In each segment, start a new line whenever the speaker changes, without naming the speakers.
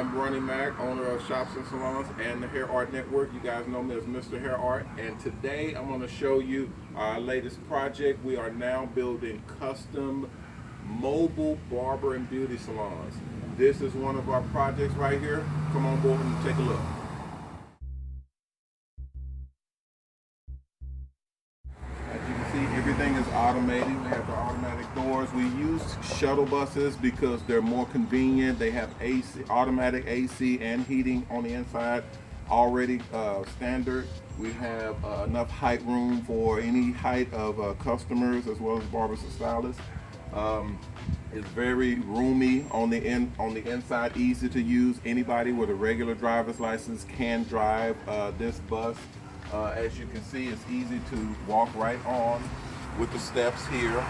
I'm Ronnie Mac, owner of Shops and Salons and the Hair Art Network. You guys know me as Mr. Hair Art, and today I'm going to show you our latest project. We are now building custom mobile barber and beauty salons. This is one of our projects right here. Come on board and take a look. As you can see, everything is automated. We have the automatic doors. We use shuttle buses because they're more convenient. They have AC, automatic AC and heating on the inside already standard. We have enough height room for any height of customers as well as barbers and stylists. It's very roomy on the inside, easy to use. Anybody with a regular driver's license can drive this bus. As you can see, it's easy to walk right on with the steps here.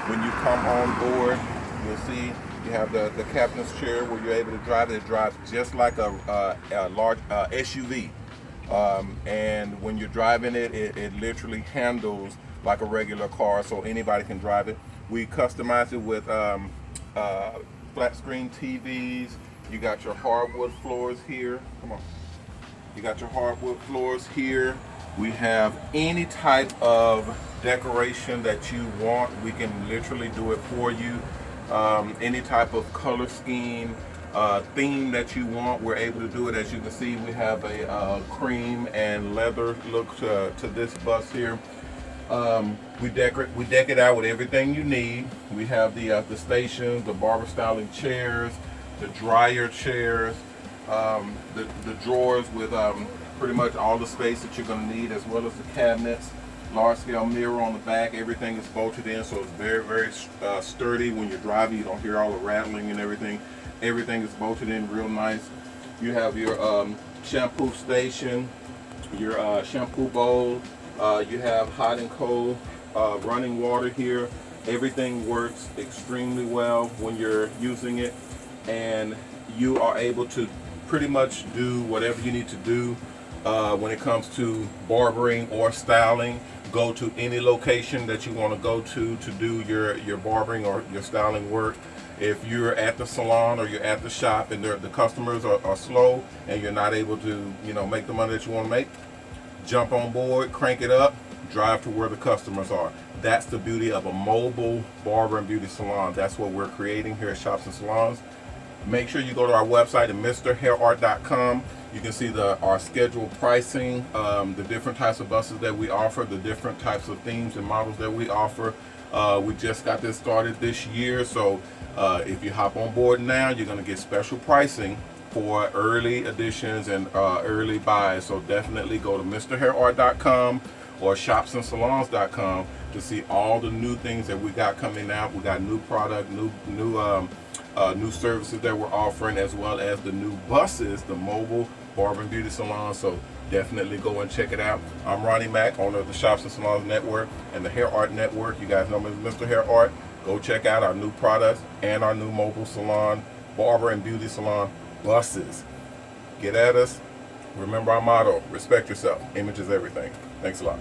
When you come on board, you'll see you have the captain's chair where you're able to drive it. It drives just like a large SUV. And when you're driving it, it literally handles like a regular car, so anybody can drive it. We customize it with flat screen TVs. You got your hardwood floors here. Come on. You got your hardwood floors here. We have any type of decoration that you want. We can literally do it for you. Any type of color scheme, theme that you want, we're able to do it. As you can see, we have a cream and leather look to this bus here. We deck it out with everything you need. We have the stations, the barber styling chairs, the dryer chairs, the drawers with pretty much all the space that you're going to need, as well as the cabinets, large scale mirror on the back. Everything is bolted in, so it's very, very sturdy. When you're driving, you don't hear all the rattling and everything. Everything is bolted in real nice. You have your shampoo station, your shampoo bowl. You have hot and cold running water here. Everything works extremely well when you're using it, and you are able to pretty much do whatever you need to do when it comes to barbering or styling. Go to any location that you want to go to do your barbering or your styling work. If you're at the salon or you're at the shop and the customers are slow and you're not able to, make the money that you want to make, jump on board, crank it up, drive to where the customers are. That's the beauty of a mobile barber and beauty salon. That's what we're creating here at Shops and Salons. Make sure you go to our website at mrhairart.com. You can see our scheduled pricing, the different types of buses that we offer, the different types of themes and models that we offer. We just got this started this year, so if you hop on board now, you're going to get special pricing for early editions and early buys. So definitely go to mrhairart.com or shopsandsalons.com to see all the new things that we got coming out. We got new product, new services that we're offering, as well as the new buses, the mobile barber and beauty salon. So definitely go and check it out. I'm Ronnie Mac, owner of the Shops and Salons Network and the Hair Art Network. You guys know me as Mr. Hair Art. Go check out our new products and our new mobile salon, barber and beauty salon buses. Get at us. Remember our motto: respect yourself. Image is everything. Thanks a lot.